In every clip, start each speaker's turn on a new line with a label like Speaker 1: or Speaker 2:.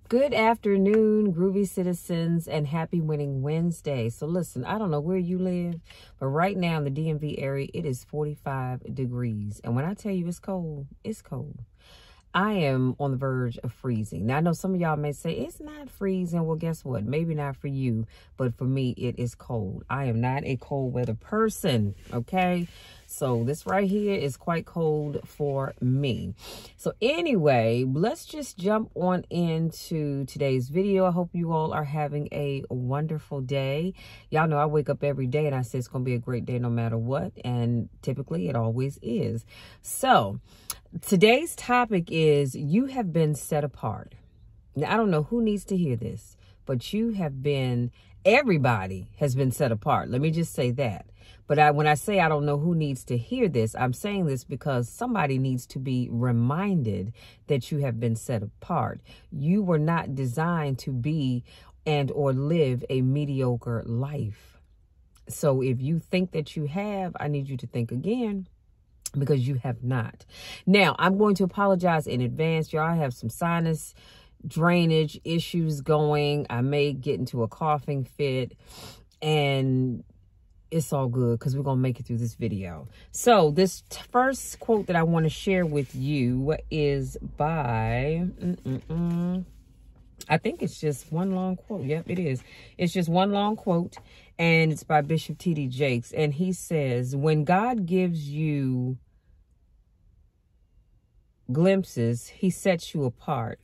Speaker 1: Good afternoon, groovy citizens, and happy winning Wednesday. So listen, I don't know where you live, but right now in the DMV area, it is 45 degrees. And when I tell you it's cold, it's cold. I am on the verge of freezing. Now, I know some of y'all may say, it's not freezing. Well, guess what? Maybe not for you, but for me, it is cold. I am not a cold weather person, okay? So this right here is quite cold for me. So anyway, let's just jump on into today's video. I hope you all are having a wonderful day. Y'all know I wake up every day and I say it's going to be a great day no matter what. And typically it always is. So today's topic is you have been set apart. Now, I don't know who needs to hear this, but everybody has been set apart. Let me just say that. But when I say I don't know who needs to hear this, I'm saying this because somebody needs to be reminded that you have been set apart. You were not designed to be and or live a mediocre life. So if you think that you have, I need you to think again, because you have not. Now, I'm going to apologize in advance. Y'all, I have some sinus drainage issues going. I may get into a coughing fit, and it's all good because we're going to make it through this video. So this first quote that I want to share with you is by, I think it's just one long quote. Yep, it is. It's just one long quote, and it's by Bishop T.D. Jakes. And he says, when God gives you glimpses, he sets you apart,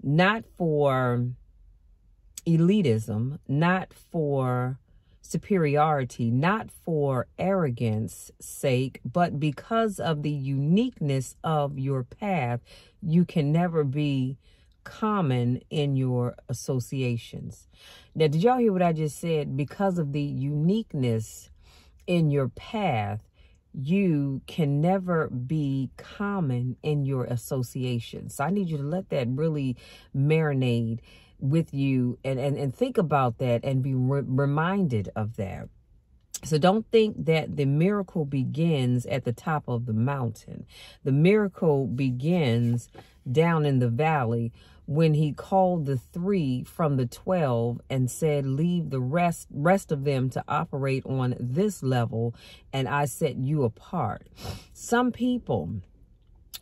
Speaker 1: not for elitism, not for superiority, not for arrogance sake, but because of the uniqueness of your path. You can never be common in your associations. Now, did y'all hear what I just said? Because of the uniqueness in your path, you can never be common in your associations. So I need you to let that really marinate with you and think about that and be reminded of that. So don't think that the miracle begins at the top of the mountain. The miracle begins down in the valley when he called the 3 from the 12 and said, leave the rest of them to operate on this level, and I set you apart. Some people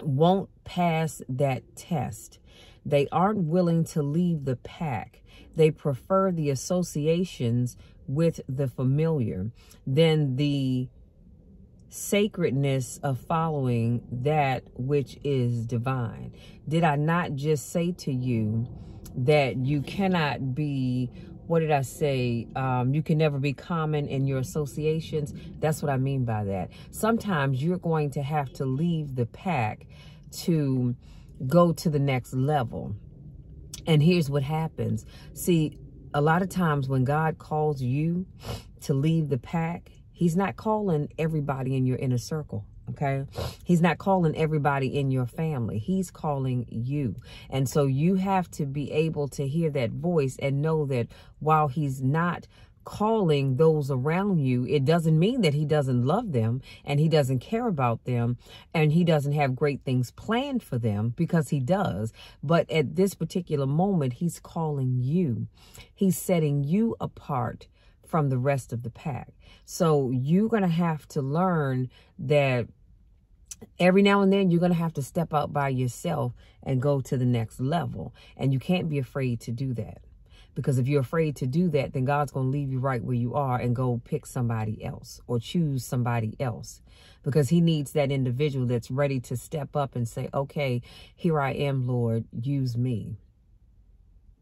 Speaker 1: won't pass that test. They aren't willing to leave the pack. They prefer the associations with the familiar than the sacredness of following that which is divine. Did I not just say to you that you cannot be, what did I say? You can never be common in your associations. That's what I mean by that. Sometimes you're going to have to leave the pack to go to the next level. And here's what happens. See, a lot of times when God calls you to leave the pack, he's not calling everybody in your inner circle, okay? He's not calling everybody in your family. He's calling you. And so you have to be able to hear that voice and know that while he's not calling those around you, it doesn't mean that he doesn't love them and he doesn't care about them and he doesn't have great things planned for them, because he does. But at this particular moment, he's calling you. He's setting you apart from the rest of the pack. So you're going to have to learn that every now and then you're going to have to step out by yourself and go to the next level. And you can't be afraid to do that. Because if you're afraid to do that, then God's going to leave you right where you are and go pick somebody else or choose somebody else. Because he needs that individual that's ready to step up and say, okay, here I am, Lord, use me.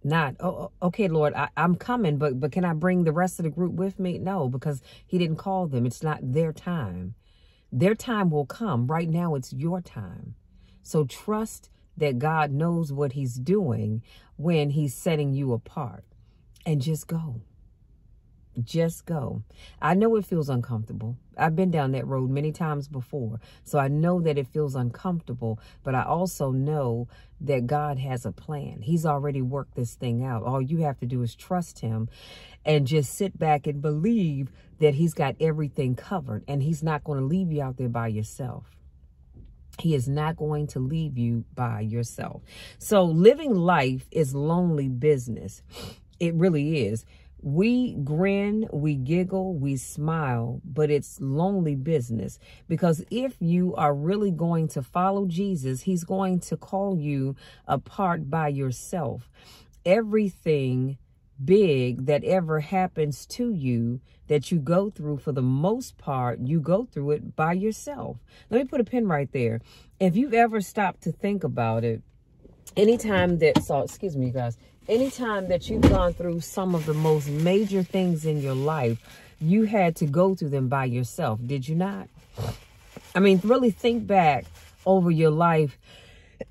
Speaker 1: Not, oh, okay, Lord, I'm coming, but can I bring the rest of the group with me? No, because he didn't call them. It's not their time. Their time will come. Right now, it's your time. So trust that God knows what he's doing when he's setting you apart, and just go. Just go. I know it feels uncomfortable. I've been down that road many times before. So I know that it feels uncomfortable, but I also know that God has a plan. He's already worked this thing out. All you have to do is trust him and just sit back and believe that he's got everything covered, and he's not going to leave you out there by yourself. He is not going to leave you by yourself. So living life is lonely business. It really is. We grin, we giggle, we smile, but it's lonely business, because if you are really going to follow Jesus, he's going to call you apart by yourself. Everything big that ever happens to you, that you go through, for the most part, you go through it by yourself. Let me put a pin right there. If you've ever stopped to think about it, anytime that, excuse me, you guys, anytime that you've gone through some of the most major things in your life, you had to go through them by yourself, did you not? I mean, really think back over your life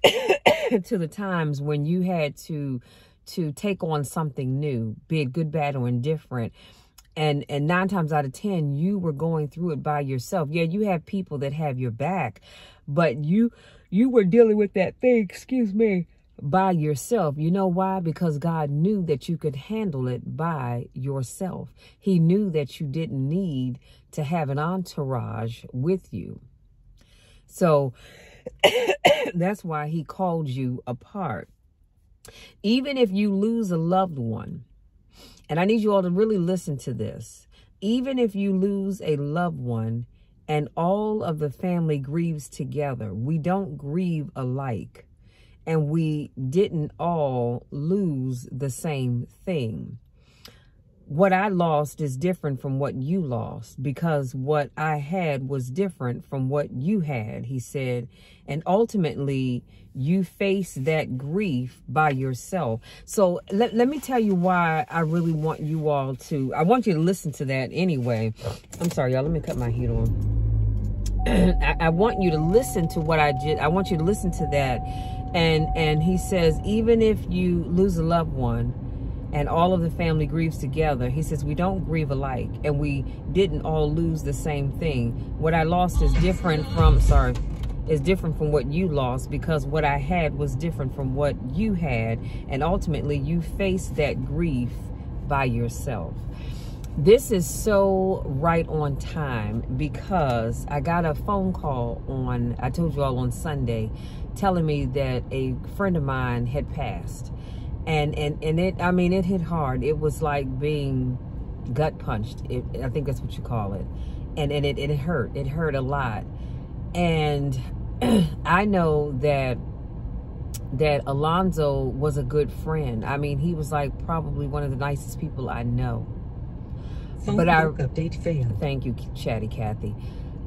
Speaker 1: to the times when you had to take on something new, be it good, bad, or indifferent. And 9 times out of 10, you were going through it by yourself. Yeah, you have people that have your back, but you were dealing with that thing, excuse me, by yourself. You know why? Because God knew that you could handle it by yourself. He knew that you didn't need to have an entourage with you. So that's why he called you apart. Even if you lose a loved one, and I need you all to really listen to this, even if you lose a loved one and all of the family grieves together, we don't grieve alike, and we didn't all lose the same thing. What I lost is different from what you lost, because what I had was different from what you had, he said. And ultimately, you face that grief by yourself. So let me tell you why I really want you all to, I want you to listen to that anyway. I'm sorry, y'all, let me cut my heat on. I want you to listen to what I did. I want you to listen to that. And he says, even if you lose a loved one, and all of the family grieves together, he says, we don't grieve alike, and we didn't all lose the same thing. What I lost is different from, is different from what you lost, because what I had was different from what you had, and ultimately you face that grief by yourself. This is so right on time, because I got a phone call on, I told you all on Sunday, telling me that a friend of mine had passed. And it, I mean, it hit hard. It was like being gut punched. I think that's what you call it. And it hurt. It hurt a lot. And I know that Alonzo was a good friend. I mean, he was like probably one of the nicest people I know. But update failed. Thank you, Chatty Cathy.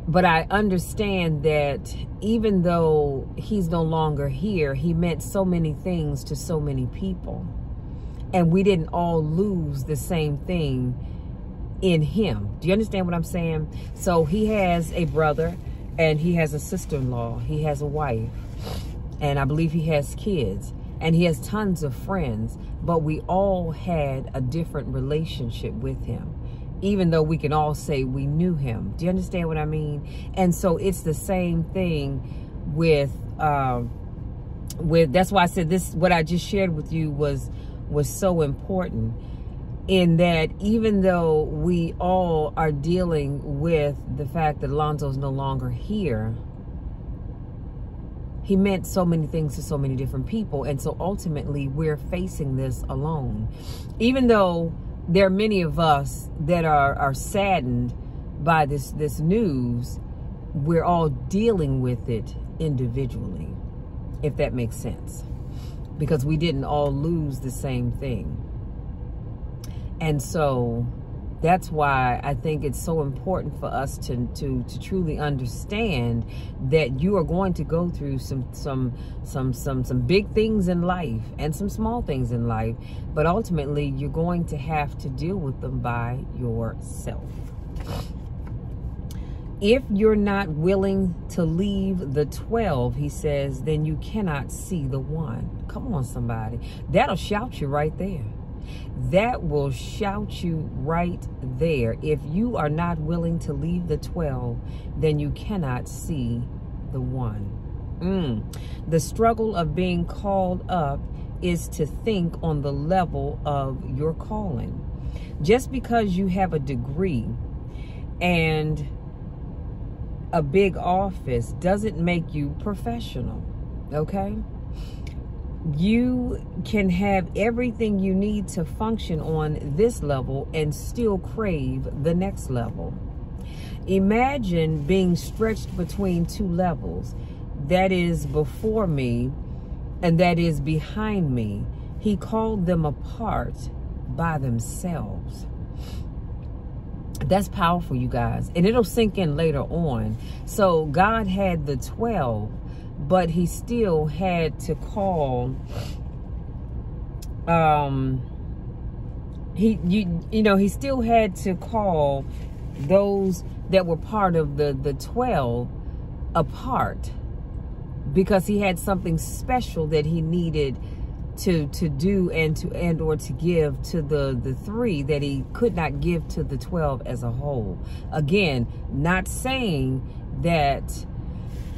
Speaker 1: But I understand that even though he's no longer here, he meant so many things to so many people. And we didn't all lose the same thing in him. Do you understand what I'm saying? So he has a brother, and he has a sister-in-law. He has a wife, and I believe he has kids, and he has tons of friends. But we all had a different relationship with him, even though we can all say we knew him. Do you understand what I mean? And so it's the same thing with that's why I said this, what I just shared with you was so important, in that even though we all are dealing with the fact that Alonzo's no longer here, he meant so many things to so many different people. And so ultimately we're facing this alone. Even though there are many of us that are saddened by this news, we're all dealing with it individually, if that makes sense, because we didn't all lose the same thing. And so that's why I think it's so important for us to truly understand that you are going to go through some big things in life and some small things in life, but ultimately you're going to have to deal with them by yourself. If you're not willing to leave the 12, he says, then you cannot see the 1. Come on, somebody. That'll shout you right there. That will shout you right there. If you are not willing to leave the 12, then you cannot see the 1. The struggle of being called up is to think on the level of your calling. Just because you have a degree and a big office doesn't make you professional, okay? You can have everything you need to function on this level and still crave the next level. Imagine being stretched between two levels, that is before me and that is behind me. He called them apart by themselves. That's powerful, you guys, and it'll sink in later on. So God had the 12, but he still had to call, he still had to call those that were part of the 12 apart, because he had something special that he needed to do and or to give to the 3 that he could not give to the 12 as a whole. Again, not saying that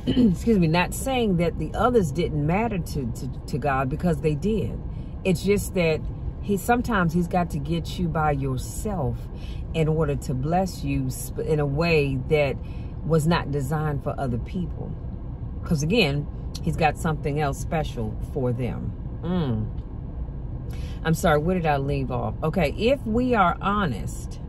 Speaker 1: excuse me, not saying that the others didn't matter to God, because they did. It's just that sometimes he's got to get you by yourself in order to bless you in a way that was not designed for other people. Because again, he's got something else special for them. I'm sorry, where did I leave off? Okay, if we are honest,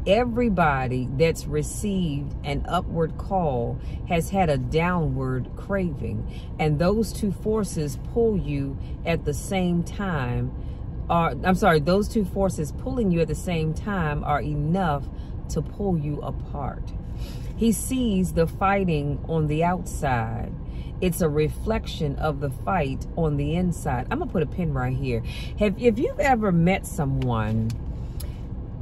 Speaker 1: everybody that's received an upward call has had a downward craving, and those two forces pull you at the same time. Those two forces pulling you at the same time are enough to pull you apart. He sees the fighting on the outside. It's a reflection of the fight on the inside. I'm gonna put a pin right here. If you've ever met someone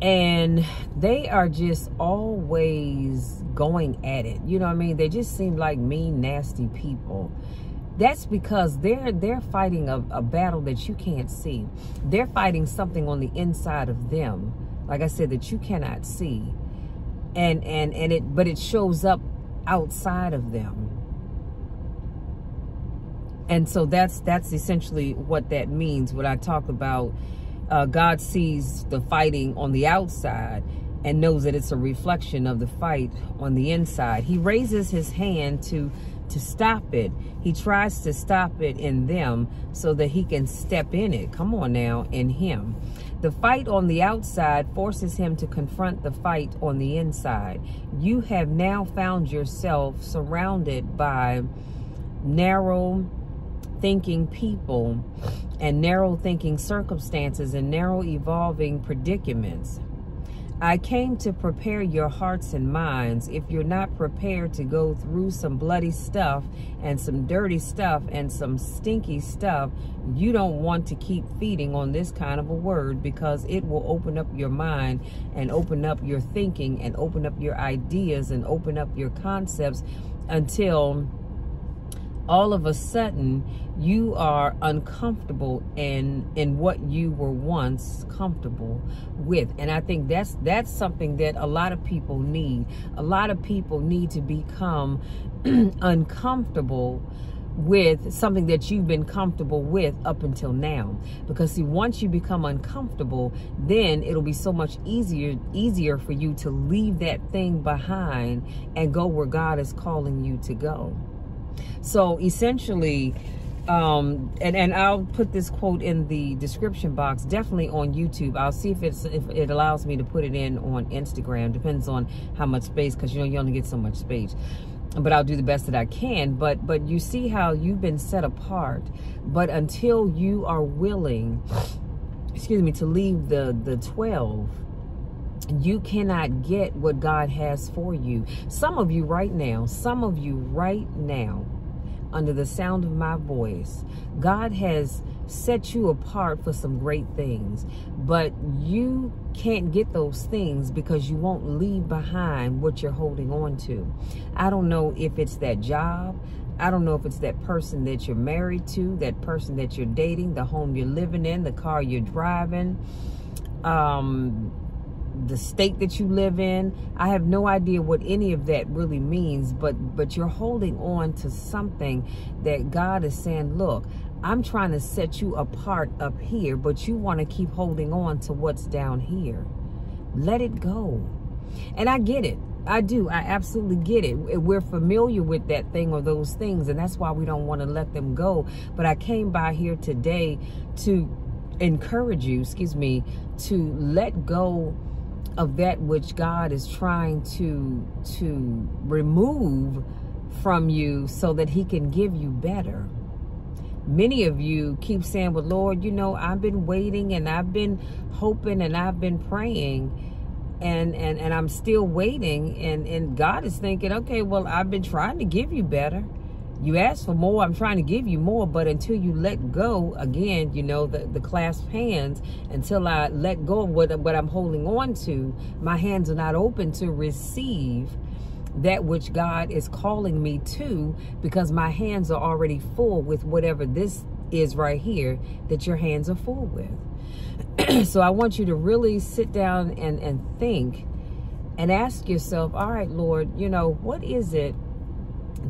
Speaker 1: and they are just always going at it, you know what I mean? They just seem like mean, nasty people. That's because they're fighting a battle that you can't see. They're fighting something on the inside of them, like I said, that you cannot see. But it shows up outside of them. And so that's essentially what that means. What I talked about, God sees the fighting on the outside and knows that it's a reflection of the fight on the inside. He raises his hand to stop it. He tries to stop it in them so that he can step in it. Come on now, in him. The fight on the outside forces him to confront the fight on the inside. You have now found yourself surrounded by narrow thinking people and narrow thinking circumstances and narrow evolving predicaments. I came to prepare your hearts and minds. If you're not prepared to go through some bloody stuff and some dirty stuff and some stinky stuff, you don't want to keep feeding on this kind of a word, because it will open up your mind and open up your thinking and open up your ideas and open up your concepts until all of a sudden you are uncomfortable in what you were once comfortable with. And I think that's something that a lot of people need. A lot of people need to become uncomfortable with something that you've been comfortable with up until now. Because see, once you become uncomfortable, then it'll be so much easier for you to leave that thing behind and go where God is calling you to go. So essentially, and I'll put this quote in the description box, definitely on YouTube. I'll see if it allows me to put it in on Instagram. Depends on how much space, because you know you only get so much space. But I'll do the best that I can. But you see how you've been set apart. But until you are willing, excuse me, to leave the 12, you cannot get what God has for you. Some of you right now, under the sound of my voice, God has set you apart for some great things, but you can't get those things because you won't leave behind what you're holding on to. I don't know if it's that job. I don't know if it's that person that you're married to, that person that you're dating, the home you're living in, the car you're driving, the state that you live in. I have no idea what any of that really means, but you're holding on to something that God is saying, look, I'm trying to set you apart up here, but you want to keep holding on to what's down here. Let it go. And I get it. I do. I absolutely get it. We're familiar with that thing or those things, and that's why we don't want to let them go. But I came by here today to encourage you, to let go of that which God is trying to remove from you so that he can give you better. Many of you keep saying, well, Lord, you know, I've been waiting and I've been hoping and I've been praying and I'm still waiting. And God is thinking, okay, well, I've been trying to give you better. You asked for more. I'm trying to give you more. But until you let go, again, you know, the clasped hands, until I let go of what I'm holding on to, my hands are not open to receive that which God is calling me to, because my hands are already full with whatever this is right here that your hands are full with. So I want you to really sit down and think and ask yourself, all right, Lord, you know, what is it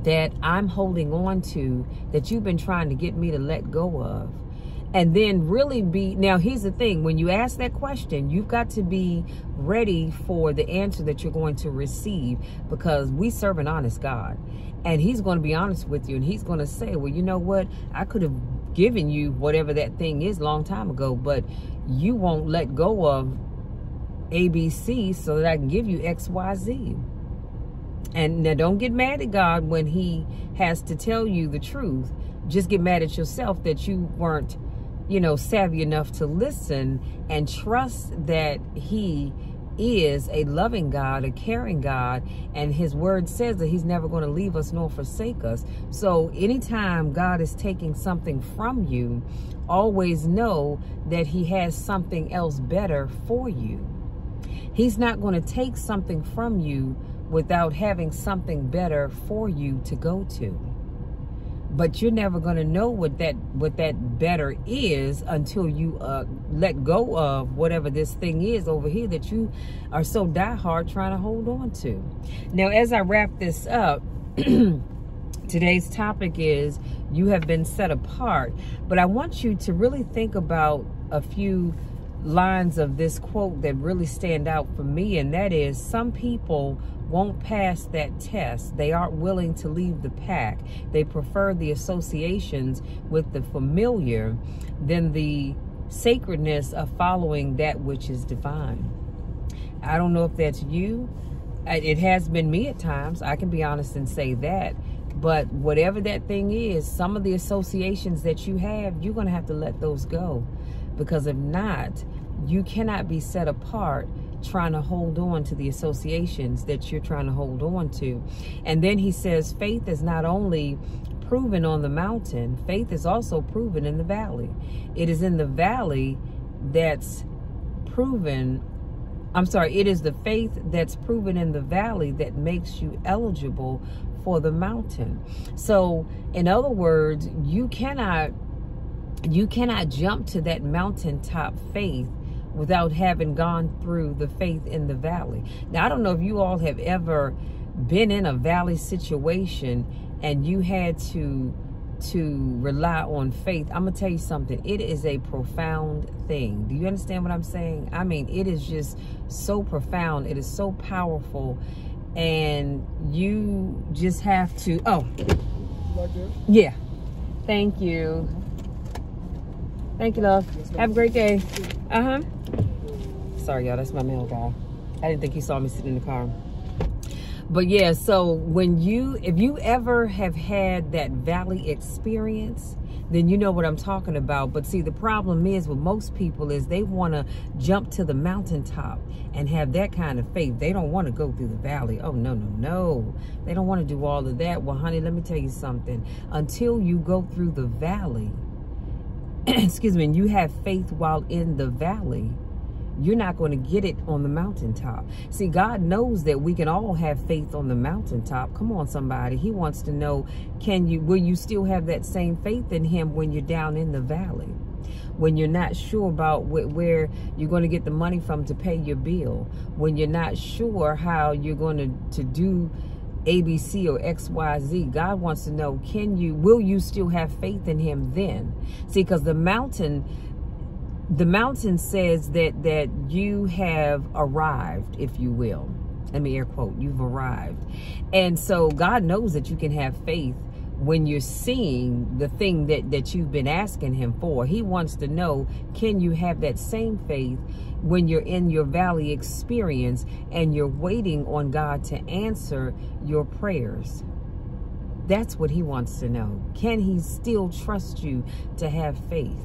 Speaker 1: that I'm holding on to that you've been trying to get me to let go of? And then really now here's the thing, when you ask that question, you've got to be ready for the answer that you're going to receive, because we serve an honest God, and he's going to be honest with you, and he's going to say, well, you know what, I could have given you whatever that thing is a long time ago, but you won't let go of ABC so that I can give you XYZ. And now don't get mad at God when he has to tell you the truth. Just get mad at yourself that you weren't, you know, savvy enough to listen and trust that he is a loving God, a caring God, and his word says that he's never going to leave us nor forsake us. So anytime God is taking something from you, always know that he has something else better for you. He's not going to take something from you without having something better for you to go to. But you're never going to know what that better is until you let go of whatever this thing is over here that you are so diehard trying to hold on to. Now, as I wrap this up, today's topic is you have been set apart. But I want you to really think about a few lines of this quote that really stand out for me, and that is, some people won't pass that test. They aren't willing to leave the pack. They prefer the associations with the familiar than the sacredness of following that which is divine. I don't know if that's you. It has been me at times. I can be honest and say that. But whatever that thing is, some of the associations that you have, you're going to have to let those go. Because if not, you cannot be set apart trying to hold on to the associations that you're trying to hold on to. And then he says, faith is not only proven on the mountain, faith is also proven in the valley. It is in the valley that's proven, it is the faith that's proven in the valley that makes you eligible for the mountain. So in other words, you cannot jump to that mountaintop faith without having gone through the faith in the valley. Now, I don't know if you all have ever been in a valley situation and you had to rely on faith. I'm gonna tell you something. It is a profound thing. Do you understand what I'm saying? I mean, it is just so profound. It is so powerful, and you just have to. Oh, yeah. Thank you. Thank you, love. Have a great day. Sorry, y'all. That's my mail guy. I didn't think he saw me sitting in the car. But yeah, so if you ever have had that valley experience, then you know what I'm talking about. But see, the problem is with most people is they want to jump to the mountaintop and have that kind of faith. They don't want to go through the valley. Oh, no, no, no. They don't want to do all of that. Well, honey, let me tell you something. Until you go through the valley, excuse me, and you have faith while in the valley, you're not going to get it on the mountaintop. See, God knows that we can all have faith on the mountaintop. Come on, somebody. He wants to know, will you still have that same faith in him when you're down in the valley? When you're not sure about where you're going to get the money from to pay your bill? When you're not sure how you're going to do ABC or XYZ, God wants to know, will you still have faith in him then? See, because the mountain says that you have arrived, if you will. Let me air quote, you've arrived. And so God knows that you can have faith when you're seeing the thing that you've been asking him for. He wants to know, can you have that same faith when you're in your valley experience and you're waiting on God to answer your prayers? That's what he wants to know. Can he still trust you to have faith?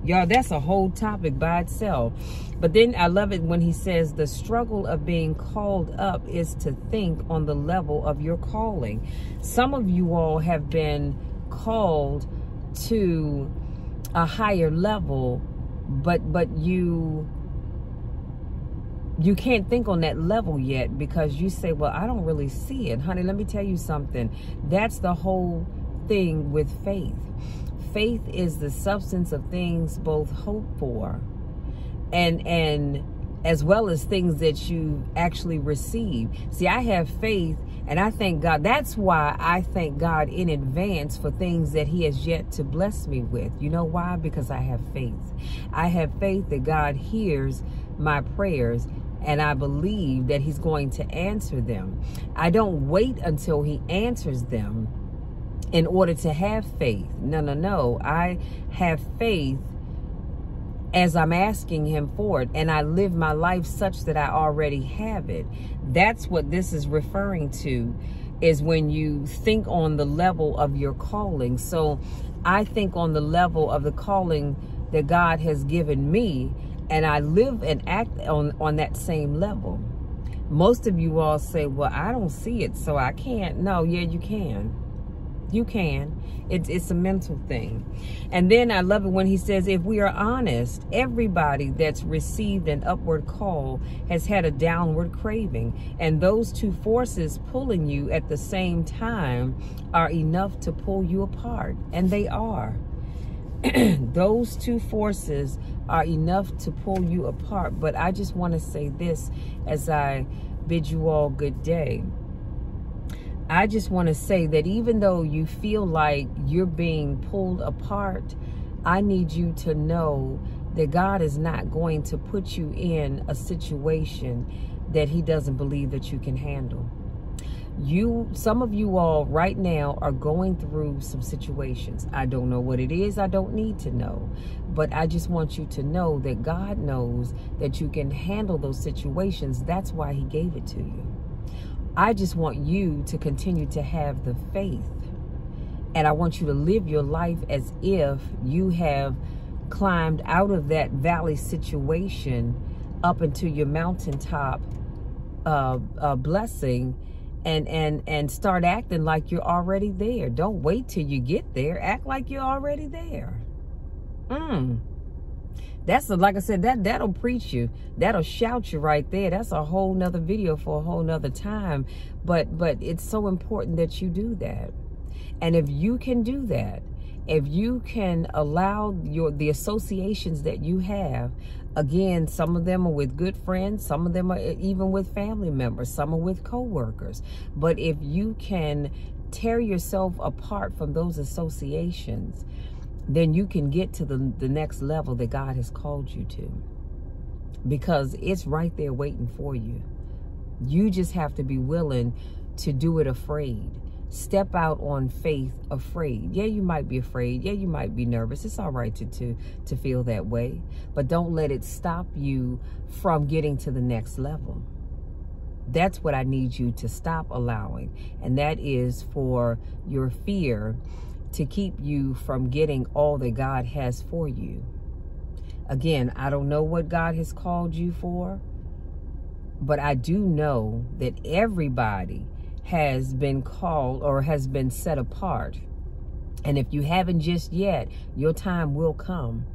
Speaker 1: Y'all, that's a whole topic by itself. But then I love it when he says the struggle of being called up is to think on the level of your calling. Some of you all have been called to a higher level, but you can't think on that level yet because you say, well, I don't really see it. Honey, let me tell you something. That's the whole thing with faith. Faith is the substance of things both hoped for and as well as things that you actually receive. See, I have faith and I thank God. That's why I thank God in advance for things that he has yet to bless me with. You know why? Because I have faith. I have faith that God hears my prayers and I believe that he's going to answer them. I don't wait until he answers them in order to have faith. No. I have faith as I'm asking him for it, and I live my life such that I already have it. That's what this is referring to, is when you think on the level of your calling. So I think on the level of the calling that God has given me, and I live and act on that same level. Most of you all say, well, I don't see it, so I can't. No, yeah, you can. You can. It's a mental thing. And then I love it when he says, if we are honest, everybody that's received an upward call has had a downward craving. And those two forces pulling you at the same time are enough to pull you apart. And they are. Those two forces are enough to pull you apart. But I just want to say this as I bid you all good day. I just want to say that even though you feel like you're being pulled apart, I need you to know that God is not going to put you in a situation that he doesn't believe that you can handle. Some of you all right now are going through some situations. I don't know what it is. I don't need to know. But I just want you to know that God knows that you can handle those situations. That's why he gave it to you. I just want you to continue to have the faith. And I want you to live your life as if you have climbed out of that valley situation up into your mountaintop blessing and start acting like you're already there. Don't wait till you get there. Act like you're already there. That's like I said, that'll preach you. That'll shout you right there. That's a whole nother video for a whole nother time. But it's so important that you do that. And if you can do that, if you can allow the associations that you have, again, some of them are with good friends, some of them are even with family members, some are with co-workers. But if you can tear yourself apart from those associations, then you can get to the next level that God has called you to. Because it's right there waiting for you. You just have to be willing to do it afraid. Step out on faith afraid. Yeah, you might be afraid. Yeah, you might be nervous. It's all right to feel that way. But don't let it stop you from getting to the next level. That's what I need you to stop allowing. And that is for your fear to keep you from getting all that God has for you. Again, I don't know what God has called you for, but I do know that everybody has been called or has been set apart. And if you haven't just yet, your time will come.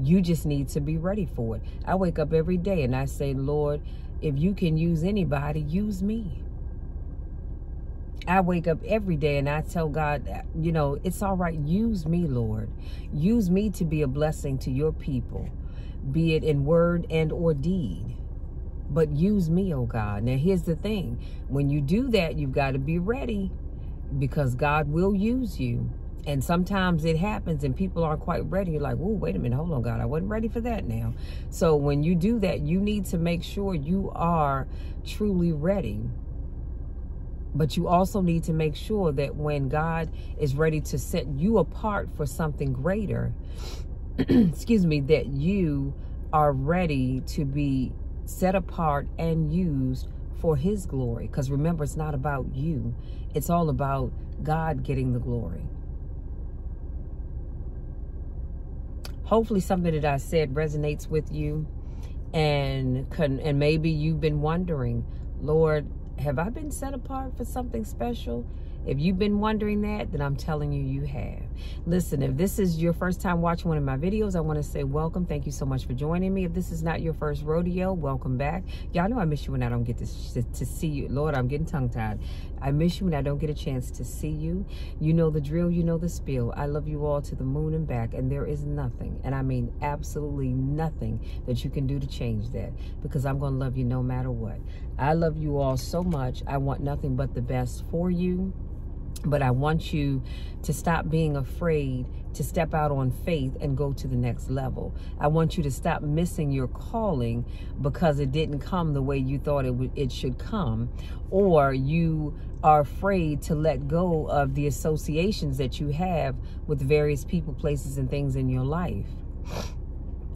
Speaker 1: You just need to be ready for it. I wake up every day and I say, Lord, if you can use anybody, use me. I wake up every day and I tell God, you know, it's all right. Use me, Lord. Use me to be a blessing to your people, be it in word and or deed. But use me, oh God. Now, here's the thing. When you do that, you've got to be ready, because God will use you. And sometimes it happens and people aren't quite ready. You're like, oh, wait a minute, hold on, God, I wasn't ready for that now. So when you do that, you need to make sure you are truly ready. But you also need to make sure that when God is ready to set you apart for something greater, excuse me, that you are ready to be set apart and used for his glory. Because remember, it's not about you. It's all about God getting the glory. Hopefully something that I said resonates with you, and maybe you've been wondering, Lord, have I been set apart for something special? If you've been wondering that, then I'm telling you, you have. Listen, if this is your first time watching one of my videos, I want to say welcome. Thank you so much for joining me. If this is not your first rodeo, welcome back. Y'all know I miss you when I don't get to see you. Lord, I'm getting tongue-tied. I miss you when I don't get a chance to see you. You know the drill, you know the spiel. I love you all to the moon and back, and there is nothing, and I mean absolutely nothing that you can do to change that, because I'm going to love you no matter what. I love you all so much. I want nothing but the best for you. But I want you to stop being afraid to step out on faith and go to the next level. I want you to stop missing your calling because it didn't come the way you thought it should come, or you are afraid to let go of the associations that you have with various people, places, and things in your life.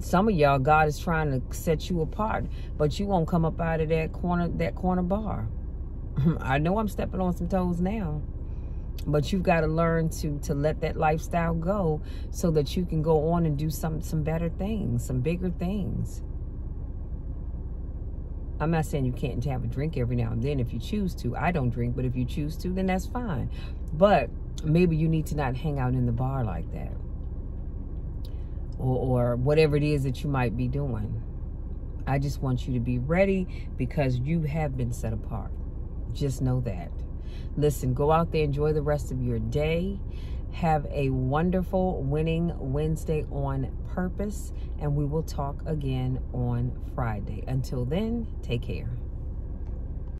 Speaker 1: Some of y'all, God is trying to set you apart, but you won't come up out of that corner bar. I know I'm stepping on some toes now. But you've got to learn to let that lifestyle go so that you can go on and do some better things, some bigger things. I'm not saying you can't have a drink every now and then if you choose to. I don't drink, but if you choose to, then that's fine. But maybe you need to not hang out in the bar like that. Or whatever it is that you might be doing. I just want you to be ready because you have been set apart. Just know that. Listen, go out there, enjoy the rest of your day. Have a wonderful winning Wednesday on purpose, and we will talk again on Friday. Until then, take care.